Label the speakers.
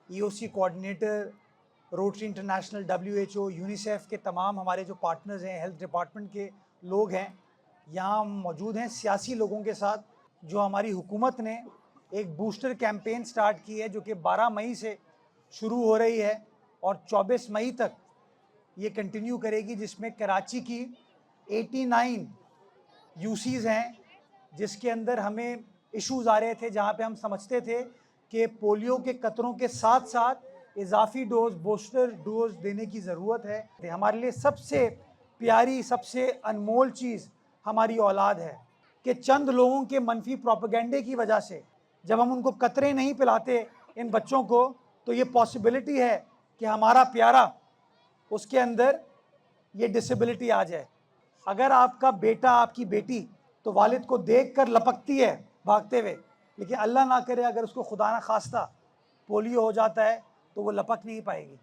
Speaker 1: EOC coordinator, Rotary international, WHO، UNICEF کے تمام ہمارے جو پارٹنرز ہیں، ہیلتھ ڈپارٹمنٹ کے لوگ ہیں، یہاں موجود ہیں سیاسی لوگوں کے ساتھ، جو ہماری حکومت نے ایک بوسٹر کیمپین سٹارٹ کی ہے جو کہ 12 مئی سے شروع ہو رہی ہے اور 24 مئی تک یہ کنٹینیو کرے گی، جس میں کراچی کی 89 UCs ہیں، جس کے اندر ہمیں ایشوز آ رہے تھے، جہاں پہ ہم سمجھتے تھے کہ پولیو کے قطروں کے ساتھ ساتھ اضافی ڈوز، بوسٹر ڈوز دینے کی ضرورت ہے۔ ہمارے لیے سب سے پیاری، سب سے انمول چیز ہماری اولاد ہے کہ چند لوگوں کے منفی پروپیگنڈے کی وجہ سے جب ہم ان کو قطرے نہیں پلاتے ان بچوں کو، تو یہ پاسبلٹی ہے کہ ہمارا پیارا اس کے اندر یہ ڈسیبلٹی آ جائے۔ اگر آپ کا بیٹا، آپ کی بیٹی تو والد کو دیکھ کر لپکتی ہے بھاگتے ہوئے، لیکن اللہ نہ کرے اگر اس کو خدا نہ خواستہ پولیو ہو جاتا ہے تو وہ لپک نہیں پائے گی۔